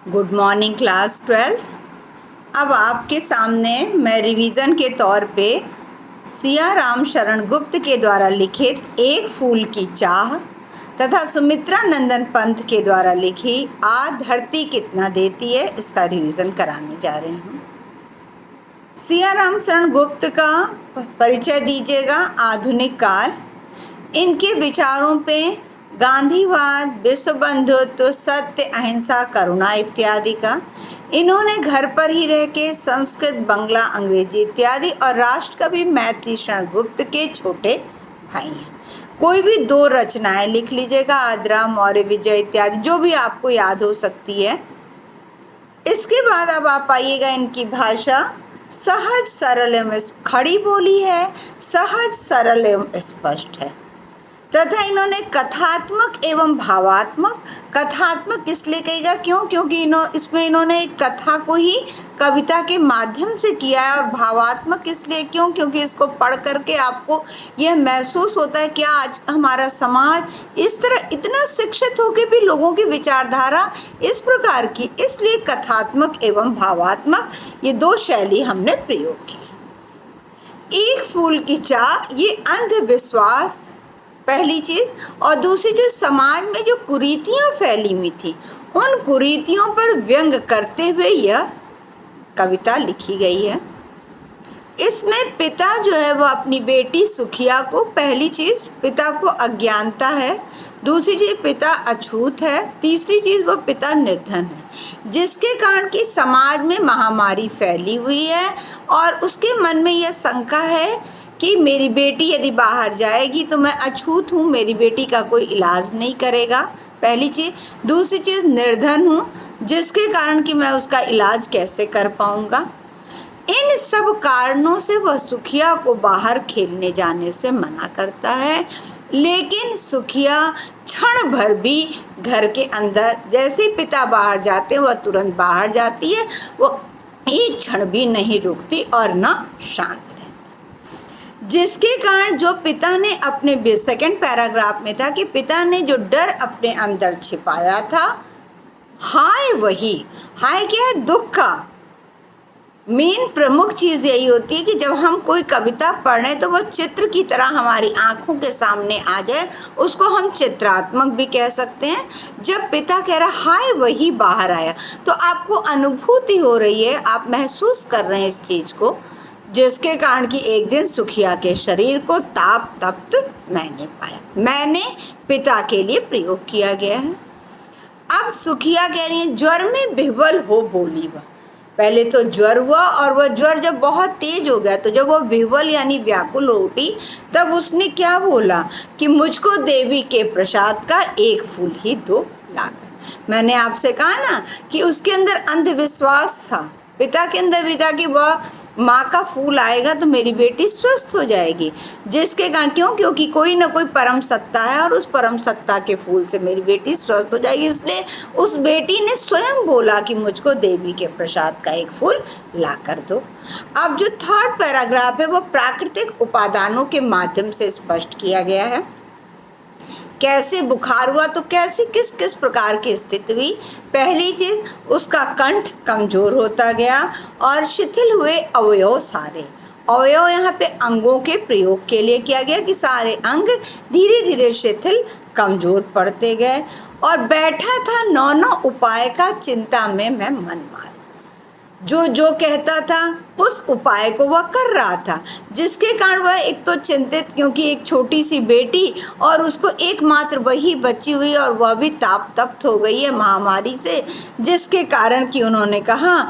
Good morning class 12। अब आपके सामने मैं रिवीजन के तौर पे सिया राम शरण गुप्त के द्वारा लिखित एक फूल की चाह तथा सुमित्रा नंदन पंत के द्वारा लिखी आ धरती कितना देती है इसका रिवीजन कराने जा रही हूँ। सिया राम शरण गुप्त का परिचय दीजिएगा। आधुनिक काल, इनके विचारों पे गांधीवाद, विश्व बंधुत्व, सत्य, अहिंसा, करुणा इत्यादि का। इन्होंने घर पर ही रह के संस्कृत, बंगला, अंग्रेजी इत्यादि और राष्ट्र कवि मैथिली शरण गुप्त के छोटे भाई हैं। कोई भी दो रचनाएं लिख लीजिएगा, आद्रा, मौर्य विजय इत्यादि, जो भी आपको याद हो सकती है। इसके बाद अब आप आइएगा, इनकी भाषा सहज सरल एवं खड़ी बोली है, सहज सरल एवं स्पष्ट है तथा इन्होंने कथात्मक एवं भावात्मक। कथात्मक इसलिए कहेगा क्योंकि इसमें इन्होंने एक कथा को ही कविता के माध्यम से किया है। और भावात्मक इसलिए क्योंकि इसको पढ़ करके आपको यह महसूस होता है कि आज हमारा समाज इस तरह इतना शिक्षित होकर भी लोगों की विचारधारा इस प्रकार की, इसलिए कथात्मक एवं भावात्मक ये दो शैली हमने प्रयोग की। एक फूल की चाह, ये अंधविश्वास पहली चीज़, और दूसरी जो समाज में जो कुरीतियाँ फैली हुई थी उन कुरीतियों पर व्यंग करते हुए यह कविता लिखी गई है। इसमें पिता जो है वो अपनी बेटी सुखिया को, पहली चीज़ पिता को अज्ञानता है, दूसरी चीज़ पिता अछूत है, तीसरी चीज़ वो पिता निर्धन है, जिसके कारण कि समाज में महामारी फैली हुई है और उसके मन में यह शंका है कि मेरी बेटी यदि बाहर जाएगी तो मैं अछूत हूँ, मेरी बेटी का कोई इलाज नहीं करेगा, पहली चीज़। दूसरी चीज़ निर्धन हूँ, जिसके कारण कि मैं उसका इलाज कैसे कर पाऊँगा। इन सब कारणों से वह सुखिया को बाहर खेलने जाने से मना करता है, लेकिन सुखिया क्षण भर भी घर के अंदर, जैसे ही पिता बाहर जाते वह तुरंत बाहर जाती है, वो एक क्षण भी नहीं रुकती और न शांत, जिसके कारण जो पिता ने अपने सेकंड पैराग्राफ में था कि पिता ने जो डर अपने अंदर छिपाया था, हाय वही, हाय क्या है, दुख का मेन प्रमुख चीज़ यही होती है कि जब हम कोई कविता पढ़ रहे तो वो चित्र की तरह हमारी आंखों के सामने आ जाए, उसको हम चित्रात्मक भी कह सकते हैं। जब पिता कह रहा हाय वही बाहर आया, तो आपको अनुभूति हो रही है, आप महसूस कर रहे हैं इस चीज़ को, जिसके कारण कि एक दिन सुखिया के शरीर को ताप तप्त मैंने पाया, मैंने पिता के लिए प्रयोग किया गया है। अब सुखिया कह रही है ज्वर में विह्वल हो बोली वह। पहले तो ज्वर हुआ और वह ज्वर जब बहुत तेज हो गया तो जब वह विह्वल यानी व्याकुल हो उठी, तब उसने क्या बोला कि मुझको देवी के प्रसाद का एक फूल ही दो लाकर। मैंने आपसे कहा ना कि उसके अंदर अंधविश्वास था, पिता के अंदर भी कहा कि वह माँ का फूल आएगा तो मेरी बेटी स्वस्थ हो जाएगी, जिसके कारण क्योंकि कोई ना कोई परम सत्ता है और उस परम सत्ता के फूल से मेरी बेटी स्वस्थ हो जाएगी। इसलिए उस बेटी ने स्वयं बोला कि मुझको देवी के प्रसाद का एक फूल ला कर दो। अब जो थर्ड पैराग्राफ है वो प्राकृतिक उपादानों के माध्यम से स्पष्ट किया गया है। कैसे बुखार हुआ तो कैसी किस किस प्रकार की स्थिति हुई। पहली चीज, उसका कंठ कमजोर होता गया और शिथिल हुए अवयव सारे। अवयव यहाँ पे अंगों के प्रयोग के लिए किया गया कि सारे अंग धीरे धीरे शिथिल कमजोर पड़ते गए और बैठा था नौ नौ उपाय का चिंता में मैं मन मार। जो कहता था उस उपाय को वह कर रहा था, जिसके कारण वह एक तो चिंतित, क्योंकि एक छोटी सी बेटी और उसको एकमात्र वही बची हुई और वह भी ताप तप्त हो गई है महामारी से, जिसके कारण कि उन्होंने कहा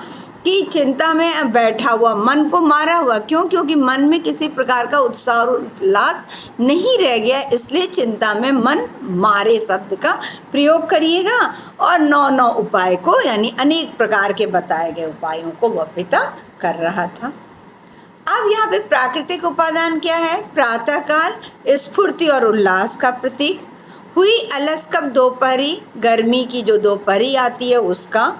कि चिंता में बैठा हुआ, मन को मारा हुआ। क्योंकि मन में किसी प्रकार का उत्साह और उल्लास नहीं रह गया, इसलिए चिंता में मन मारे शब्द का प्रयोग करिएगा। और नौ नौ उपाय को यानी अनेक प्रकार के बताए गए उपायों को वह पिता कर रहा था। अब यहाँ पे प्राकृतिक उपादान क्या है? प्रातःकाल स्फूर्ति और उल्लास का प्रतीक, हुई अलस कब दोपहरी, गर्मी की जो दोपहरी आती है उसका,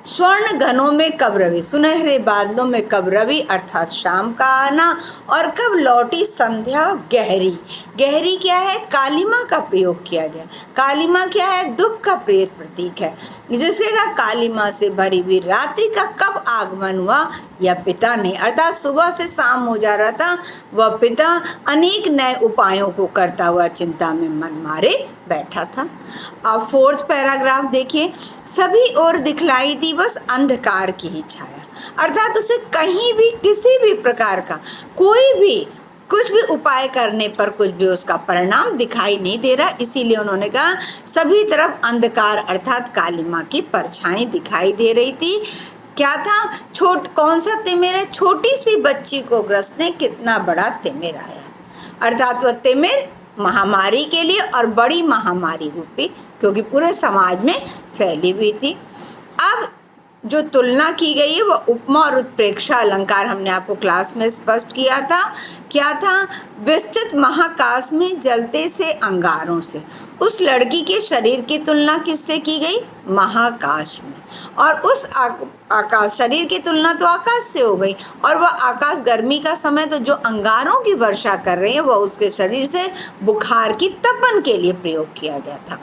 स्वर्ण घनों में कब रवि, सुनहरे बादलों में कब रवि अर्थात शाम का आना, और कब लौटी संध्या गहरी। गहरी क्या है, कालिमा का प्रयोग किया गया। कालिमा क्या है, दुख का प्रेत प्रतीक है। जिसके का कालिमा से भरी हुई रात्रि का कब आगमन हुआ, या पिता ने, अर्थात सुबह से शाम हो जा रहा था, वह पिता अनेक नए उपायों को करता हुआ चिंता में मन मारे बैठा था। अब 4th पैराग्राफ देखिए, सभी ओर दिखलाई थी बस अंधकार की ही छाया, अर्थात उसे कहीं भी किसी भी प्रकार का कोई भी कुछ भी उपाय करने पर कुछ भी उसका परिणाम दिखाई नहीं दे रहा। इसीलिए उन्होंने कहा सभी तरफ अंधकार अर्थात कालिमा की परछाई दिखाई दे रही थी। क्या था, कौन सा तिमिर है, छोटी सी बच्ची को ग्रसने कितना बड़ा तिमिर आया, अर्थात वह तिमिर महामारी के लिए और बड़ी महामारी रूपी, क्योंकि पूरे समाज में फैली हुई थी। अब जो तुलना की गई है वह उपमा और उत्प्रेक्षा अलंकार हमने आपको क्लास में स्पष्ट किया था। क्या था, विस्तृत महाकाश में जलते से अंगारों से उस लड़की के शरीर की तुलना किससे की गई, महाकाश में, और उस आकाश शरीर की तुलना तो आकाश से हो गई, और वह आकाश गर्मी का समय तो जो अंगारों की वर्षा कर रहे हैं वह उसके शरीर से बुखार की तपन के लिए प्रयोग किया गया था।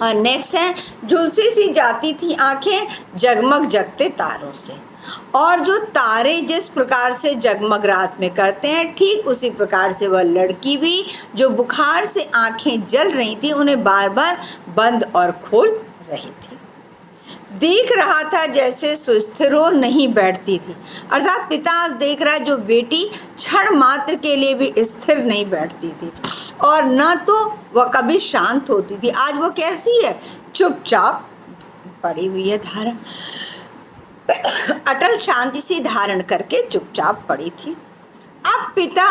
और नेक्स्ट है, झुलसी सी जाती थी आंखें जगमग जगते तारों से, और जो तारे जिस प्रकार से जगमग रात में करते हैं ठीक उसी प्रकार से वह लड़की भी जो बुखार से आंखें जल रही थी उन्हें बार बार बंद और खोल रही थी। देख रहा था जैसे सुस्थिर हो नहीं बैठती थी, अर्थात पिता आज देख रहा है जो बेटी क्षण मात्र के लिए भी स्थिर नहीं बैठती थी और न तो वह कभी शांत होती थी। आज वो कैसी है, चुपचाप पड़ी हुई है, धारण अटल शांति से धारण करके चुपचाप पड़ी थी। अब पिता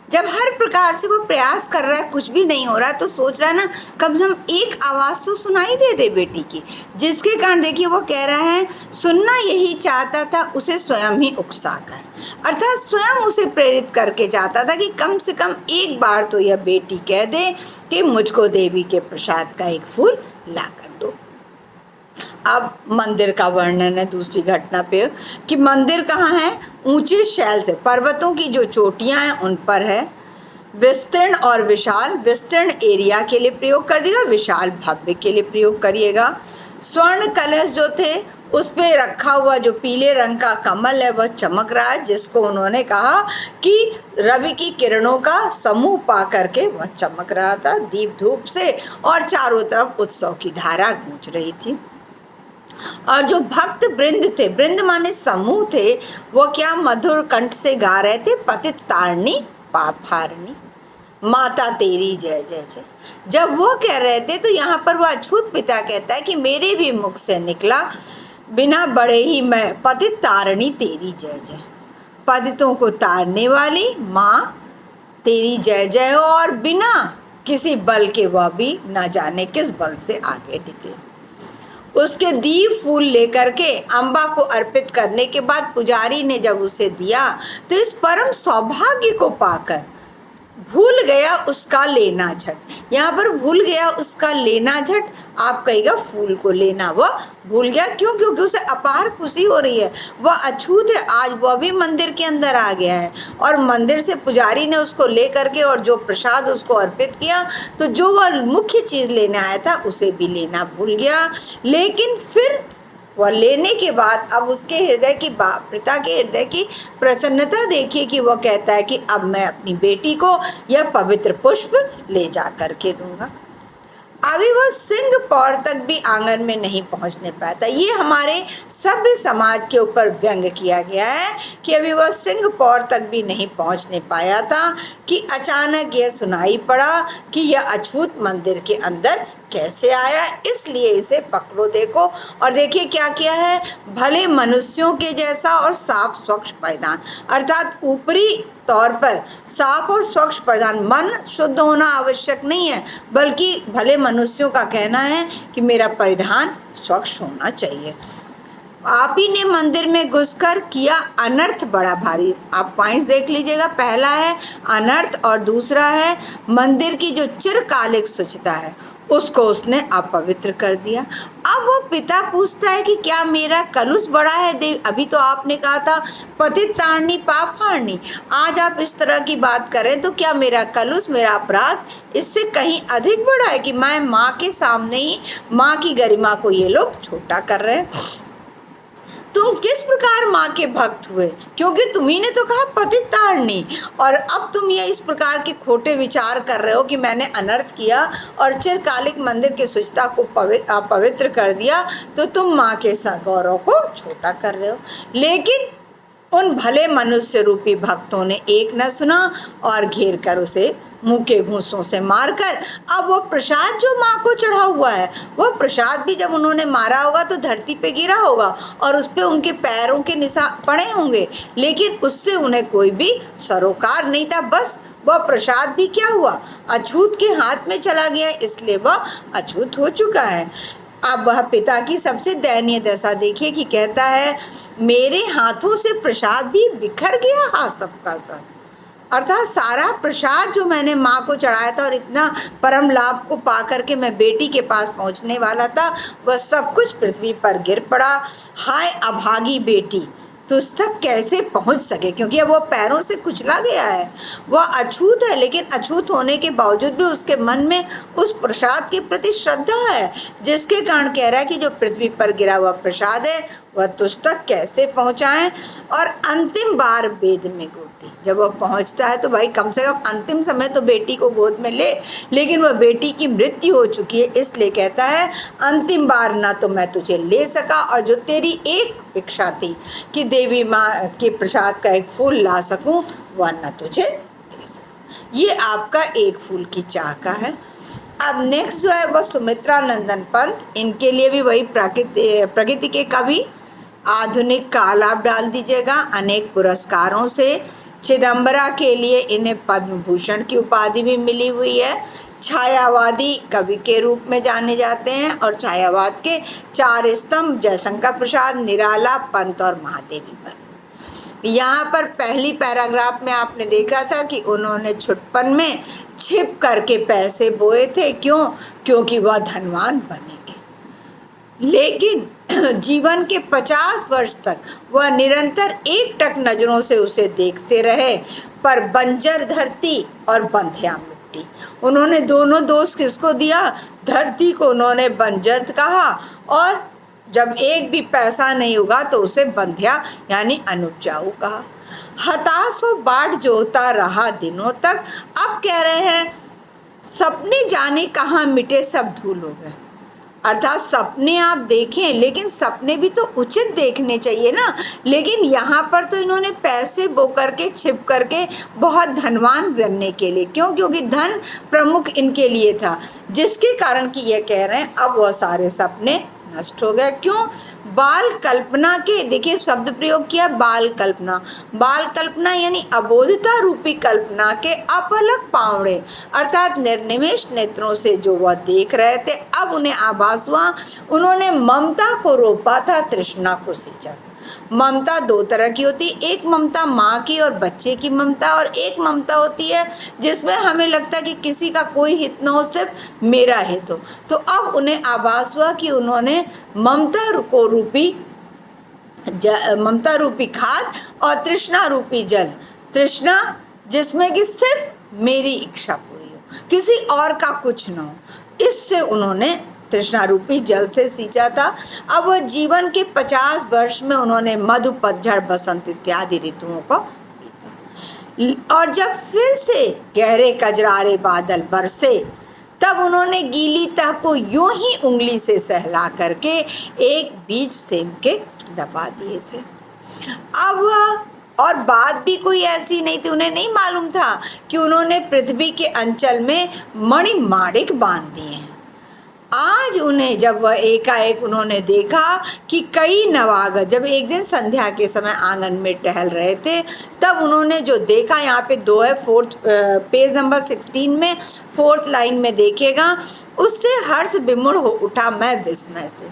जब हर प्रकार से वो प्रयास कर रहा है, कुछ भी नहीं हो रहा, तो सोच रहा है ना कम से कम एक आवाज़ तो सुनाई दे बेटी की, जिसके कारण देखिए वो कह रहा है सुनना यही चाहता था उसे स्वयं ही उकसाकर, अर्थात स्वयं उसे प्रेरित करके चाहता था कि कम से कम एक बार तो यह बेटी कह दे कि मुझको देवी के प्रसाद का एक फूल ला कर दो। अब मंदिर का वर्णन है दूसरी घटना पे कि मंदिर कहाँ है, ऊंचे शैल से, पर्वतों की जो चोटियां हैं उन पर है। विस्तीर्ण और विशाल, विस्तीर्ण एरिया के लिए प्रयोग कर दिएगा, विशाल भव्य के लिए प्रयोग करिएगा। स्वर्ण कलश जो थे उस पे रखा हुआ जो पीले रंग का कमल है वह चमक रहा है, जिसको उन्होंने कहा कि रवि की किरणों का समूह पा करके वह चमक रहा था दीप धूप से, और चारों तरफ उत्सव की धारा गूंज रही थी। और जो भक्त वृंद थे, वृंद माने समूह थे, वो क्या मधुर कंठ से गा रहे थे, पतित तारणी पाप हारणी माता तेरी जय जय जय। जब वो कह रहे थे तो यहाँ पर वो अछूत पिता कहता है कि मेरे भी मुख से निकला बिना बड़े ही मैं पतित तारणी तेरी जय जय, पतितों को तारने वाली माँ तेरी जय जय, और बिना किसी बल के वह भी न जाने किस बल से आगे निकला। उसके दीप फूल लेकर के अम्बा को अर्पित करने के बाद पुजारी ने जब उसे दिया तो इस परम सौभाग्य को पाकर भूल गया उसका लेना झट। यहाँ पर भूल गया उसका लेना झट, आप कहिएगा फूल को लेना वह भूल गया। क्यों? क्योंकि उसे अपार खुशी हो रही है, वह अछूत है, आज वह भी मंदिर के अंदर आ गया है और मंदिर से पुजारी ने उसको ले करके और जो प्रसाद उसको अर्पित किया, तो जो वह मुख्य चीज़ लेने आया था उसे भी लेना भूल गया। लेकिन फिर वह लेने के बाद अब उसके हृदय की पिता के हृदय की प्रसन्नता देखिए कि वह कहता है कि अब मैं अपनी बेटी को यह पवित्र पुष्प ले जा करके दूंगा। अभी वह सिंह पौर तक भी आंगन में नहीं पहुंचने पाया था। ये हमारे सभ्य समाज के ऊपर व्यंग किया गया है कि अभी वह सिंह पौर तक भी नहीं पहुंचने पाया था कि अचानक यह सुनाई पड़ा कि यह अछूत मंदिर के अंदर कैसे आया, इसलिए इसे पकड़ो देखो। और देखिए क्या किया है, भले मनुष्यों के जैसा और साफ स्वच्छ परिधान, अर्थात ऊपरी तौर पर साफ और स्वच्छ परिधान, मन शुद्ध होना आवश्यक नहीं है, बल्कि भले मनुष्यों का कहना है कि मेरा परिधान स्वच्छ होना चाहिए। आप ही ने मंदिर में घुसकर किया अनर्थ बड़ा भारी। आप पॉइंट्स देख लीजिएगा, पहला है अनर्थ और दूसरा है मंदिर की जो चिरकालिक शुचिता है उसको उसने अपवित्र कर दिया। अब वो पिता पूछता है कि क्या मेरा कलुष बड़ा है देव? अभी तो आपने कहा था पतित तारणी पाप हारणी, आज आप इस तरह की बात करें तो क्या मेरा कलुष, मेरा अपराध इससे कहीं अधिक बड़ा है कि मैं माँ के सामने ही माँ की गरिमा को ये लोग छोटा कर रहे हैं? तुम किस प्रकार माँ के भक्त हुए, क्योंकि तुम्ही ने तो कहा पतित तारणी, और अब तुम ये इस प्रकार के खोटे विचार कर रहे हो कि मैंने अनर्थ किया और चिरकालिक मंदिर की शुचिता को अपवित्र कर दिया, तो तुम माँ के गौरव को छोटा कर रहे हो। लेकिन उन भले मनुष्य रूपी भक्तों ने एक न सुना और घेर कर उसे मुंह के घूंसों से मारकर, अब वो प्रसाद जो माँ को चढ़ा हुआ है, वो प्रसाद भी जब उन्होंने मारा होगा तो धरती पे गिरा होगा और उस पे उनके पैरों के निशान पड़े होंगे, लेकिन उससे उन्हें कोई भी सरोकार नहीं था। बस वह प्रसाद भी क्या हुआ, अछूत के हाथ में चला गया, इसलिए वह अछूत हो चुका है। अब वह पिता की सबसे दयनीय दशा देखिए कि कहता है मेरे हाथों से प्रसाद भी बिखर गया, हाँ सबका सब, अर्थात सारा प्रसाद जो मैंने माँ को चढ़ाया था और इतना परम लाभ को पा करके मैं बेटी के पास पहुँचने वाला था, वह सब कुछ पृथ्वी पर गिर पड़ा। हाय अभागी बेटी, तुझ तक कैसे पहुंच सके, क्योंकि अब वो पैरों से कुचला गया है, वह अछूत है, लेकिन अछूत होने के बावजूद भी उसके मन में उस प्रसाद के प्रति श्रद्धा है, जिसके कारण कह रहा है कि जो पृथ्वी पर गिरा हुआ प्रसाद है वह तुझ तक कैसे पहुँचाएं। और अंतिम बार वेद में गोटी, जब वह पहुँचता है तो भाई कम से कम अंतिम समय तो बेटी को गोद में ले, लेकिन वह बेटी की मृत्यु हो चुकी है, इसलिए कहता है अंतिम बार ना तो मैं तुझे ले सका, और जो तेरी एक इच्छा थी कि देवी माँ के प्रसाद का एक फूल ला सकूं, वह न तुझे दे सका। ये आपका एक फूल की चाह का है। अब नेक्स्ट जो है वह सुमित्रा नंदन पंत, इनके लिए भी वही प्रकृति के कवि, आधुनिक का आलाप डाल दीजिएगा अनेक पुरस्कारों से। चिदम्बरा के लिए इन्हें पद्म भूषण की उपाधि भी मिली हुई है। छायावादी कवि के रूप में जाने जाते हैं और छायावाद के 4 स्तंभ जयशंकर प्रसाद, निराला, पंत और महादेवी पर। यहाँ पर पहली पैराग्राफ में आपने देखा था कि उन्होंने छुटपन में छिप करके पैसे बोए थे, क्यों? क्योंकि वह धनवान बनेंगे। लेकिन जीवन के 50 वर्ष तक वह निरंतर एकटक नजरों से उसे देखते रहे, पर बंजर धरती और बंधिया मिट्टी, उन्होंने दोनों दोष किसको दिया? धरती को उन्होंने बंजर कहा, और जब एक भी पैसा नहीं होगा तो उसे बंधिया यानी अनुपजाऊ कहा। हताश हो बाट जोता रहा दिनों तक, अब कह रहे हैं सपने जाने कहाँ मिटे सब धूल हो गए। अर्थात सपने आप देखें, लेकिन सपने भी तो उचित देखने चाहिए ना। लेकिन यहाँ पर तो इन्होंने पैसे बो करके छिप करके बहुत धनवान बनने के लिए, क्यों? क्योंकि धन प्रमुख इनके लिए था, जिसके कारण कि ये कह रहे हैं अब वह सारे सपने नष्ट हो गए। क्यों? बाल कल्पना के, देखिए शब्द प्रयोग किया बाल कल्पना, बाल कल्पना यानी अबोधता रूपी कल्पना के अपलक पावड़े, अर्थात निर्निमेष नेत्रों से जो वह देख रहे थे, अब उन्हें आभास हुआ। उन्होंने ममता को रोपा था, तृष्णा को सींचा था। ममता 2 तरह की होती है, एक ममता माँ की और बच्चे की ममता, और एक ममता होती है जिसमें हमें लगता है कि किसी का कोई हित न हो, सिर्फ मेरा हित हो। तो अब उन्हें आभास हुआ कि उन्होंने ममता रूपी खाद और तृष्णा रूपी जल, तृष्णा जिसमें कि सिर्फ मेरी इच्छा पूरी हो, किसी और का कुछ न हो, इससे उन्होंने तृष्णा रूपी जल से सींचा था। अब वह जीवन के 50 वर्ष में उन्होंने मधु, पतझड़, बसंत इत्यादि ऋतुओं को, और जब फिर से गहरे कजरारे बादल बरसे, तब उन्होंने गीली तह को यूं ही उंगली से सहला करके एक बीज सेम के दबा दिए थे। अब वह और बात भी कोई ऐसी नहीं थी, उन्हें नहीं मालूम था कि उन्होंने पृथ्वी के अंचल में मणिमाणिक बांध दिए हैं। आज उन्हें जब वह एकाएक उन्होंने देखा कि कई नवागत, जब एक दिन संध्या के समय आंगन में टहल रहे थे, तब उन्होंने जो देखा, यहाँ पे 2 है, 4th पेज नंबर 16 में 4th लाइन में देखिएगा, उससे हर्ष विमूढ़ हो उठा मैं विस्मय से।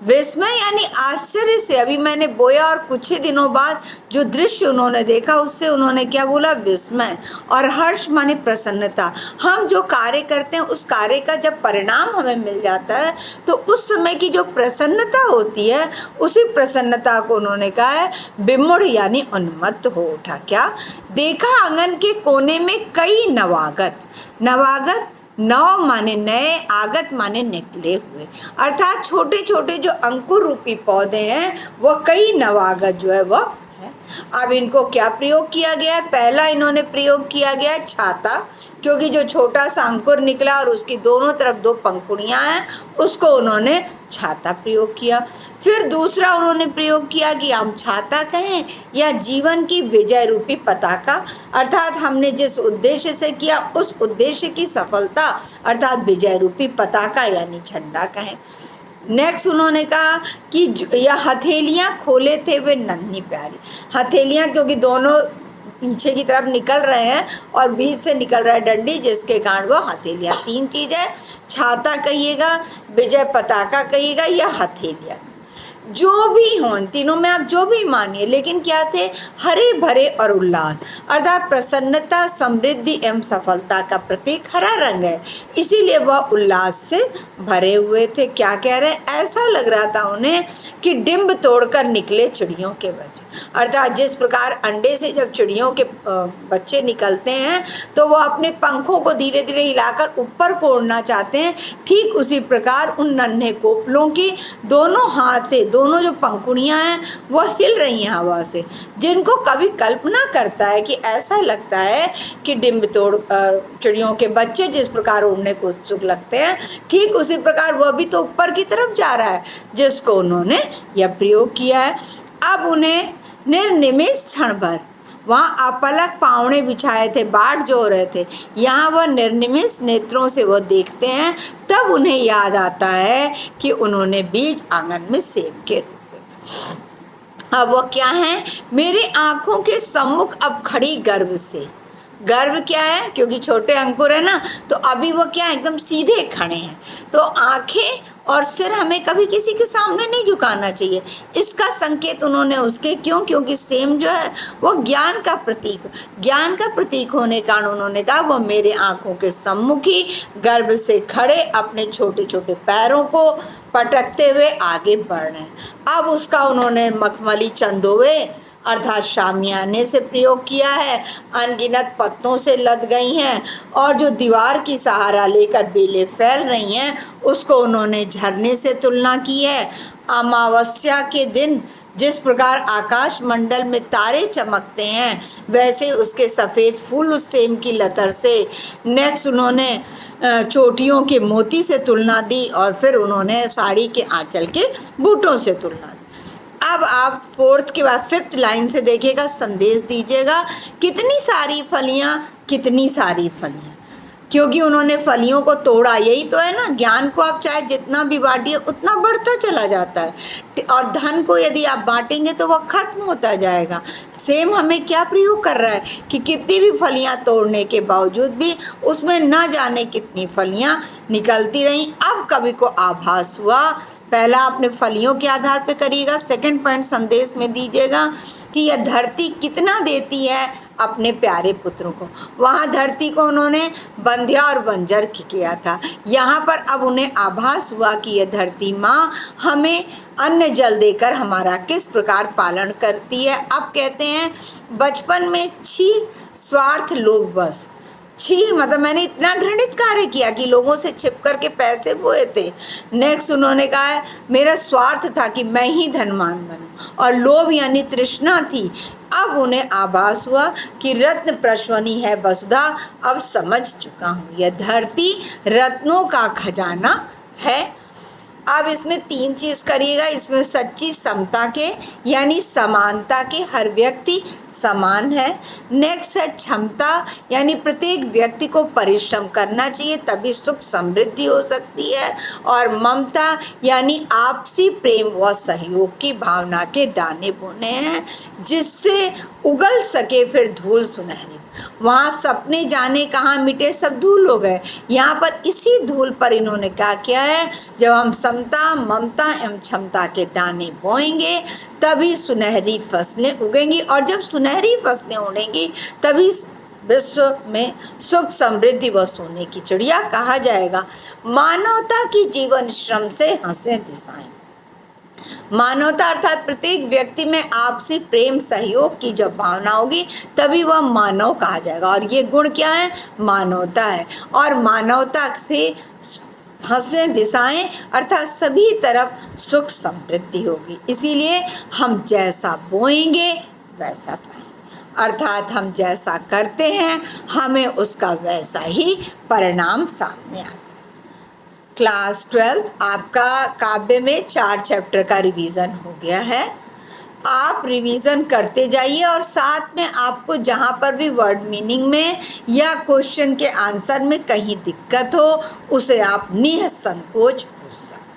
विस्मय यानी आश्चर्य से, अभी मैंने बोया और कुछ ही दिनों बाद जो दृश्य उन्होंने देखा उससे उन्होंने क्या बोला, विस्मय। और हर्ष माने प्रसन्नता। हम जो कार्य करते हैं उस कार्य का जब परिणाम हमें मिल जाता है तो उस समय की जो प्रसन्नता होती है, उसी प्रसन्नता को उन्होंने कहा है विमुढ़ यानी उन्मत्त हो उठा। क्या देखा, आंगन के कोने में कई नवागत। नवागत, नव माने नए, आगत माने निकले हुए, अर्थात छोटे छोटे जो अंकुर रूपी पौधे हैं वह कई नवागत जो है वह है। अब इनको क्या प्रयोग किया गया है, पहला इन्होंने प्रयोग किया गया है छाता, क्योंकि जो छोटा सा अंकुर निकला और उसकी दोनों तरफ दो पंखुड़ियां हैं उसको उन्होंने छाता प्रयोग किया। फिर दूसरा उन्होंने प्रयोग किया कि हम छाता कहें या जीवन की विजय रूपी पताका, अर्थात हमने जिस उद्देश्य से किया उस उद्देश्य की सफलता अर्थात विजय रूपी पताका यानी झंडा कहें। नेक्स्ट उन्होंने कहा कि यह हथेलियां खोले थे वे नन्ही प्यारी। हथेलियां क्योंकि दोनों पीछे की तरफ निकल रहे हैं और बीच से निकल रहा है डंडी, जिसके कारण वो हथेलियां। तीन चीज़ है, छाता कहिएगा, विजय पताका कहिएगा या हथेलियां, जो भी हों तीनों में आप जो भी मानिए, लेकिन क्या थे, हरे भरे और उल्लास, अर्थात प्रसन्नता, समृद्धि एवं सफलता का प्रतीक हरा रंग है, इसीलिए वह उल्लास से भरे हुए थे। क्या कह रहे हैं, ऐसा लग रहा था उन्हें कि डिंब तोड़कर निकले चिड़ियों के बच्चे, अर्थात जिस प्रकार अंडे से जब चिड़ियों के बच्चे निकलते हैं तो वो अपने पंखों को धीरे धीरे हिलाकर ऊपर को उड़ना चाहते हैं, ठीक उसी प्रकार उन नन्हे कोपलों की दोनों हाथ से दोनों जो पंखुड़ियां हैं वह हिल रही हैं हवा से, जिनको कभी कल्पना करता है कि ऐसा लगता है कि डिंब तोड़ चिड़ियों के बच्चे जिस प्रकार उड़ने को उत्सुक लगते हैं, ठीक उसी प्रकार वह भी तो ऊपर की तरफ जा रहा है, जिसको उन्होंने यह प्रयोग किया है। अब उन्हें निर्निमेष क्षण भर, वहाँ अपलक पावड़े बिछाए थे, बाट जो रहे थे, यहाँ वह निर्निमेष नेत्रों से वह देखते हैं, तब उन्हें याद आता है कि उन्होंने बीज आंगन में सेब के रोपे। अब वह क्या है, मेरी आंखों के सम्मुख अब खड़ी गर्व से। गर्व क्या है, क्योंकि छोटे अंकुर है ना, तो अभी वो क्या एकदम सीधे खड़े हैं, तो आंखें और सिर हमें कभी किसी के सामने नहीं झुकाना चाहिए। इसका संकेत उन्होंने उसके क्यों, क्योंकि सेम जो है वो ज्ञान का प्रतीक होने कारण उन्होंने कहा वो मेरे आंखों के सम्मुख ही गर्व से खड़े अपने छोटे छोटे पैरों को पटकते हुए आगे बढ़ रहे हैं। अब उसका उन्होंने मखमली चंदोवे अर्थात शामियाने से प्रयोग किया है, अनगिनत पत्तों से लद गई हैं और जो दीवार की सहारा लेकर बेलें फैल रही हैं उसको उन्होंने झरने से तुलना की है। अमावस्या के दिन जिस प्रकार आकाश मंडल में तारे चमकते हैं वैसे उसके सफ़ेद फूल उस सेम की लतर से। नेक्स्ट उन्होंने चोटियों के मोती से तुलना दी और फिर उन्होंने साड़ी के आंचल के बूटों से तुलना दी। अब आप फोर्थ के बाद फिफ्थ लाइन से देखिएगा, संदेश दीजिएगा, कितनी सारी फलियां, क्योंकि उन्होंने फलियों को तोड़ा। यही तो है ना, ज्ञान को आप चाहे जितना भी बांटिए उतना बढ़ता चला जाता है, और धन को यदि आप बांटेंगे तो वह खत्म होता जाएगा। सेम हमें क्या प्रयोग कर रहा है कि कितनी भी फलियां तोड़ने के बावजूद भी उसमें न जाने कितनी फलियां निकलती रहीं। अब कवि को आभास हुआ, पहला अपने फलियों के आधार पर करिएगा, सेकंड पॉइंट संदेश में दीजिएगा कि यह धरती कितना देती है अपने प्यारे पुत्रों को। वहाँ धरती को उन्होंने बंध्या और बंजर किया था, यहाँ पर अब उन्हें आभास हुआ कि यह धरती माँ हमें अन्न जल देकर हमारा किस प्रकार पालन करती है। अब कहते हैं बचपन में छी स्वार्थ लोभ बस, छी मतलब मैंने इतना घृणित कार्य किया कि लोगों से छिप कर के पैसे बोए थे। नेक्स्ट उन्होंने कहा है मेरा स्वार्थ था कि मैं ही धनवान बनूं, और लोभ यानी तृष्णा थी। अब उन्हें आभास हुआ कि रत्न प्रश्वनी है वसुधा, अब समझ चुका हूँ यह धरती रत्नों का खजाना है। अब इसमें तीन चीज़ करिएगा, इसमें सच्ची समता के यानी समानता के, हर व्यक्ति समान है। नेक्स्ट है क्षमता यानी प्रत्येक व्यक्ति को परिश्रम करना चाहिए तभी सुख समृद्धि हो सकती है। और ममता यानी आपसी प्रेम व सहयोग की भावना के दाने बोने हैं जिससे उगल सके फिर धूल सुनहरी। वहाँ सपने जाने कहाँ मिटे, सब धूल हो गए। यहाँ पर इसी धूल पर इन्होंने क्या किया है, जब हम समता, ममता एवं क्षमता के दाने बोएंगे तभी सुनहरी फसलें उगेंगी, और जब सुनहरी फसलें उगेंगी तभी विश्व में सुख समृद्धि व सोने की चिड़िया कहा जाएगा। मानवता की जीवन श्रम से हंसे दिशाएं। मानवता अर्थात प्रत्येक व्यक्ति में आपसी प्रेम सहयोग की जब भावना होगी तभी वह मानव कहा जाएगा, और ये गुण क्या है, मानवता है। और मानवता से हंसे दिशाएं अर्थात सभी तरफ सुख समृद्धि होगी। इसीलिए हम जैसा बोएंगे वैसा पाएंगे, अर्थात हम जैसा करते हैं हमें उसका वैसा ही परिणाम सामने आता है। क्लास 12 आपका काव्य में 4 चैप्टर का रिवीजन हो गया है। आप रिवीजन करते जाइए, और साथ में आपको जहाँ पर भी वर्ड मीनिंग में या क्वेश्चन के आंसर में कहीं दिक्कत हो उसे आप निसंकोच पूछ सकते हैं।